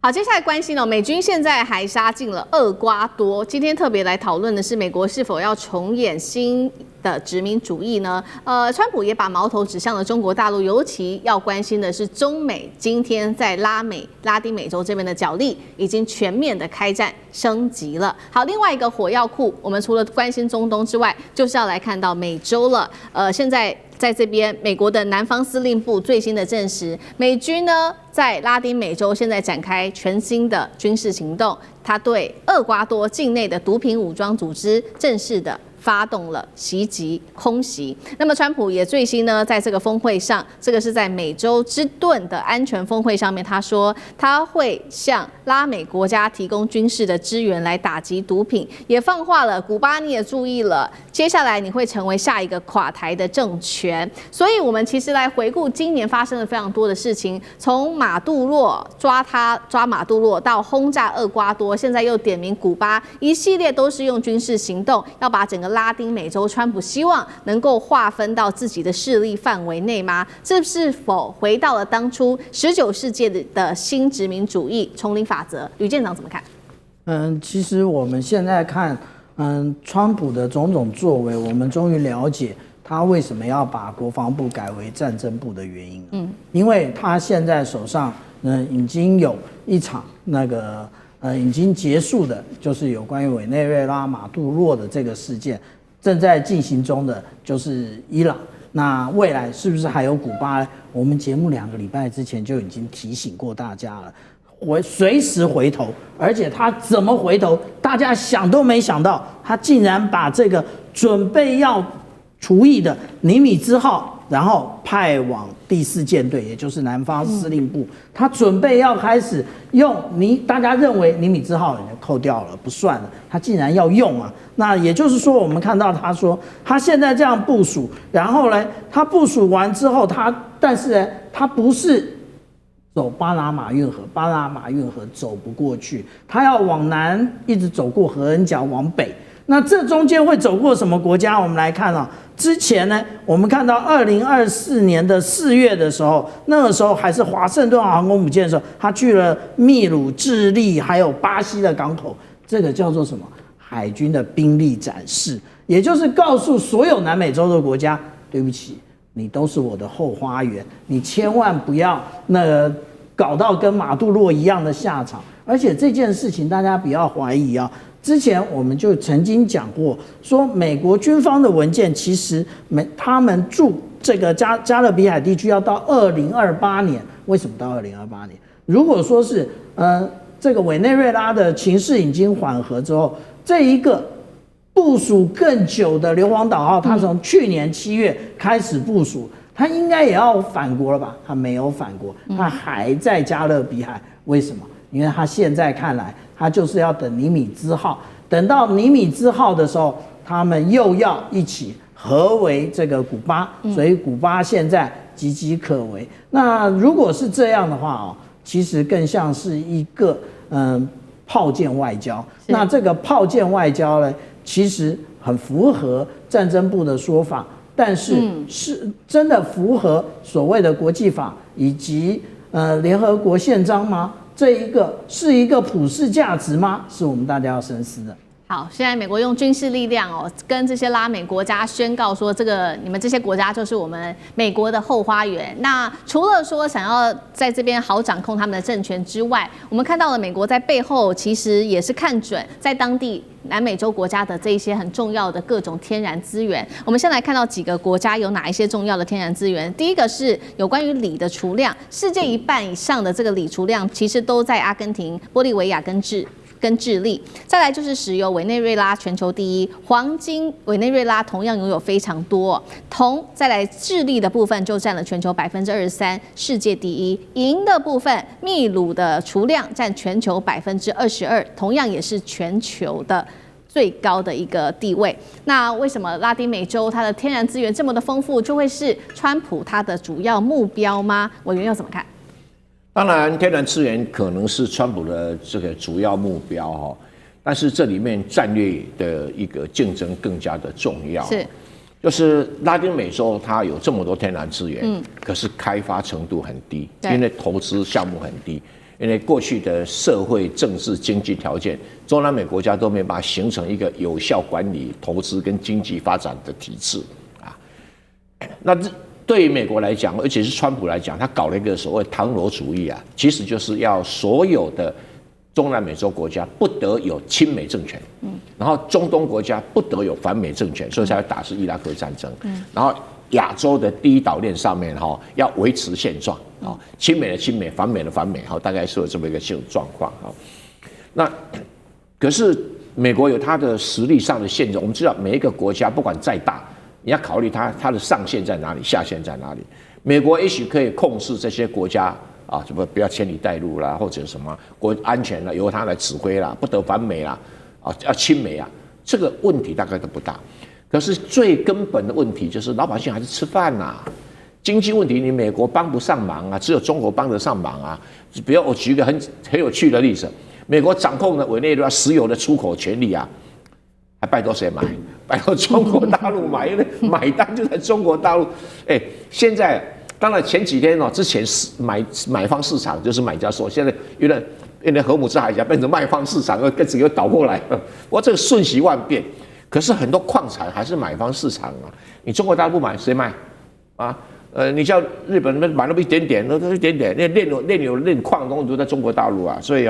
好，接下来关心美军现在还杀进了厄瓜多。今天特别来讨论的是，美国是否要重演新的殖民主义呢？川普也把矛头指向了中国大陆，尤其要关心的是中美今天在拉丁美洲这边的角力已经全面的开战升级了。好，另外一个火药库，我们除了关心中东之外，就是要来看到美洲了。现在在这边，美国的南方司令部最新的证实，美军呢在拉丁美洲现在展开全新的军事行动，他对厄瓜多境内的毒品武装组织正式的发动了袭击空袭。那么川普也最新呢，在这个峰会上，这个是在美洲之盾的安全峰会上面，他说他会向拉美国家提供军事的支援来打击毒品，也放话了，古巴你也注意了，接下来你会成为下一个垮台的政权。所以我们其实来回顾今年发生了非常多的事情，从马杜洛抓马杜洛到轰炸厄瓜多，现在又点名古巴，一系列都是用军事行动要把整个拉丁美洲，川普希望能够划分到自己的势力范围内吗？这是否回到了当初19世纪的新殖民主义丛林法则？吕舰长怎么看？其实我们现在看，川普的种种作为，我们终于了解他为什么要把国防部改为战争部的原因。因为他现在手上，已经有一场已经结束的，就是有关于委内瑞拉马杜洛的这个事件，正在进行中的就是伊朗。那未来是不是还有古巴呢？我们节目2个礼拜之前就已经提醒过大家了，随时回头，而且他怎么回头，大家想都没想到，他竟然把这个准备要除役的尼米兹号，然后派往第4舰队，也就是南方司令部，他准备要开始用大家认为尼米兹号已经扣掉了，不算了，他竟然要用啊！那也就是说，我们看到他说，他现在这样部署，然后呢，他部署完之后，但是呢，他不是走巴拿马运河，巴拿马运河走不过去，他要往南一直走过合恩角往北。那这中间会走过什么国家？我们来看啊，之前呢，我们看到2024年的4月的时候，那个时候还是华盛顿航空母舰的时候，他去了秘鲁、智利还有巴西的港口，这个叫做什么？海军的兵力展示，也就是告诉所有南美洲的国家，对不起，你都是我的后花园，你千万不要搞到跟马杜洛一样的下场。而且这件事情大家不要怀疑啊。之前我们就曾经讲过，说美国军方的文件其实他们驻这个加勒比海地区要到2028年，为什么到2028年？如果说是这个委内瑞拉的情势已经缓和之后，这一个部署更久的硫磺岛号，它从去年7月开始部署，它应该也要返国了吧？它没有返国，它还在加勒比海，为什么？因为他现在看来，他就是要等尼米兹号，等到尼米兹号的时候，他们又要一起合围这个古巴，所以古巴现在岌岌可危。那如果是这样的话其实更像是一个炮舰外交。那这个炮舰外交呢，其实很符合战争部的说法，但是是真的符合所谓的国际法以及联合国宪章吗？这一个是一个普世价值吗？是我们大家要深思的。好，现在美国用军事力量跟这些拉美国家宣告说，你们这些国家就是我们美国的后花园。那除了说想要在这边好掌控他们的政权之外，我们看到了美国在背后其实也是看准在当地南美洲国家的这一些很重要的各种天然资源。我们先来看到几个国家有哪一些重要的天然资源。第一个是有关于锂的储量，世界1半以上的这个锂储量其实都在阿根廷、玻利维亚跟智利。再来就是石油，委内瑞拉全球第一，黄金委内瑞拉同样拥有非常多，铜再来智利的部分就占了全球23%，世界第一。银的部分，秘鲁的储量占全球22%，同样也是全球的最高的一个地位。那为什么拉丁美洲它的天然资源这么的丰富，就会是川普他的主要目标吗？委员又怎么看？当然，天然资源可能是川普的这个主要目标但是这里面战略的一个竞争更加的重要。是，就是拉丁美洲它有这么多天然资源，可是开发程度很低，因为投资项目很低。因为过去的社会、政治、经济条件，中南美国家都没办法形成一个有效管理投资跟经济发展的体制啊。那对于美国来讲，而且是川普来讲，他搞了一个所谓唐罗主义啊，其实就是要所有的中南美洲国家不得有亲美政权，然后中东国家不得有反美政权，所以才会打是伊拉克战争，然后亚洲的第一岛链上面要维持现状，亲美的亲美，反美的反美，大概是有这么一个状况。那可是美国有它的实力上的限制，我们知道每一个国家不管再大，你要考虑它的上限在哪里，下限在哪里。美国也许可以控制这些国家啊，什么不要千里带路啦，或者什么国安全啦，由它来指挥啦，不得反美啦，啊，要亲美啊，这个问题大概都不大。可是最根本的问题就是老百姓还是吃饭呐，经济问题你美国帮不上忙啊，只有中国帮得上忙啊。比如我举一个很有趣的例子，美国掌控了委内瑞拉石油的出口权利啊，还拜托谁买？拜托中国大陆买，因为买单就在中国大陆。现在当然前几天之前买方市场就是买家说，现在因为荷姆斯海峡变成卖方市场，跟整个倒过来了。我这个瞬息万变。可是很多矿产还是买方市场啊，你中国大陆不买，谁卖？啊，你叫日本人买那么一点点，那一点点，那炼矿东西都在中国大陆啊，所以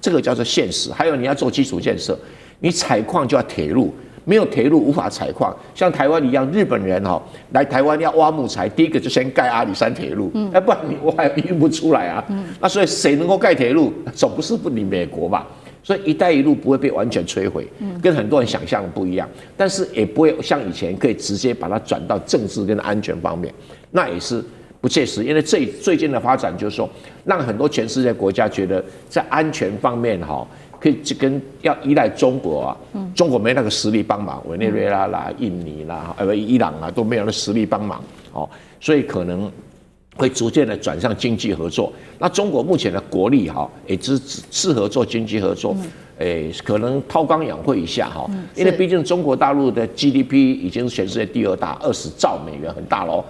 这个叫做现实。还有你要做基础建设，你采矿就要铁路，没有铁路无法采矿。像台湾一样，日本人来台湾要挖木材，第一个就先盖阿里山铁路，要不然你挖运不出来啊。那所以谁能够盖铁路，总不是你美国吧？所以“一带一路”不会被完全摧毁，跟很多人想象的不一样，但是也不会像以前可以直接把它转到政治跟安全方面，那也是不切实。因为最近的发展就是说，让很多全世界国家觉得在安全方面可以跟要依赖中国啊，中国没那个实力帮忙，委内瑞拉啦、印尼啦、伊朗啊都没有那实力帮忙，所以可能会逐渐的转向经济合作。那中国目前的国力也只适合做经济合作，可能韬光养晦一下因为毕竟中国大陆的 GDP 已经是全世界第2大，20兆美元，很大咯。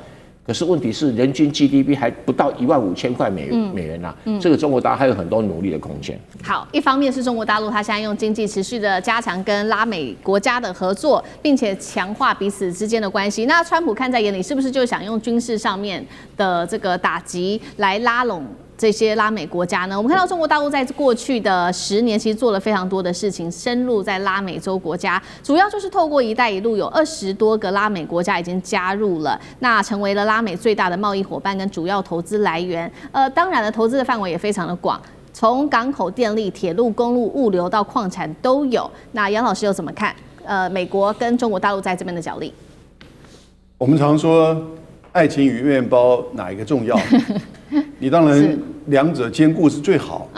可是问题是人均 GDP 还不到15000块美元呐，这个中国大陆还有很多努力的空间。好，一方面是中国大陆，它现在用经济持续的加强跟拉美国家的合作，并且强化彼此之间的关系。那川普看在眼里，是不是就想用军事上面的这个打击来拉拢这些拉美国家呢？我们看到中国大陆在过去的10年，其实做了非常多的事情，深入在拉美洲国家，主要就是透过“一带一路”，有20多个拉美国家已经加入了，那成为了拉美最大的贸易伙伴跟主要投资来源。当然了，投资的范围也非常的广，从港口、电力、铁路、公路、物流到矿产都有。那杨老师又怎么看？美国跟中国大陆在这边的角力？我们常说，爱情与面包哪一个重要？你当然两者兼顾是最好，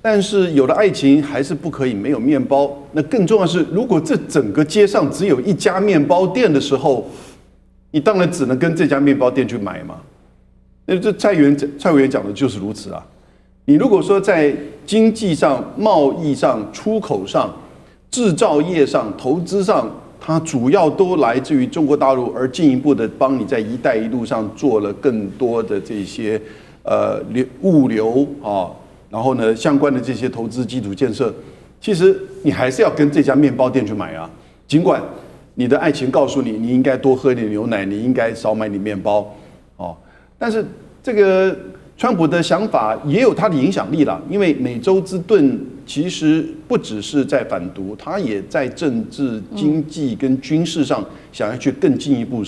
但是有了爱情还是不可以没有面包。那更重要的是，如果这整个街上只有一家面包店的时候，你当然只能跟这家面包店去买嘛。那这蔡委员讲的就是如此啊。你如果说在经济上、贸易上、出口上、制造业上、投资上，它主要都来自于中国大陆，而进一步的帮你在“一带一路”上做了更多的这些物流啊，然后呢相关的这些投资基础建设，其实你还是要跟这家面包店去买啊。尽管你的爱情告诉你，你应该多喝点牛奶，你应该少买点面包，但是这个川普的想法也有他的影响力啦，因为美洲之盾其实不只是在反毒，他也在政治、经济跟军事上想要去更进一步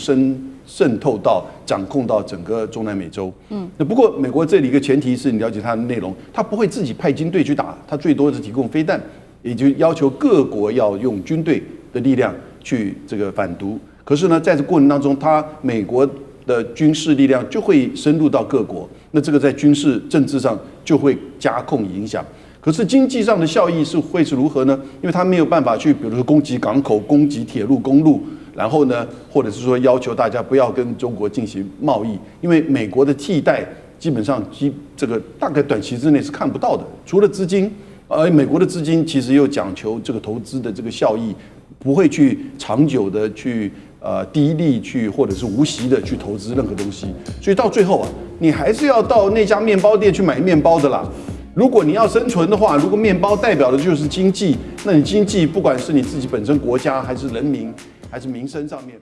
渗透到、掌控到整个中南美洲。那不过美国这里一个前提是你了解它的内容，他不会自己派军队去打，他最多是提供飞弹，也就要求各国要用军队的力量去这个反毒。可是呢，在这过程当中，美国的军事力量就会深入到各国，那这个在军事政治上就会加控影响。可是经济上的效益会是如何呢？因为他没有办法去，比如说攻击港口、攻击铁路、公路，然后呢，或者是说要求大家不要跟中国进行贸易，因为美国的替代基本上这个大概短期之内是看不到的，除了资金，而美国的资金其实又讲求这个投资的这个效益，不会去长久的去低利去或者是无息的去投资任何东西，所以到最后啊，你还是要到那家面包店去买面包的啦。如果你要生存的话，如果面包代表的就是经济，那你经济不管是你自己本身国家，还是人民，还是民生上面。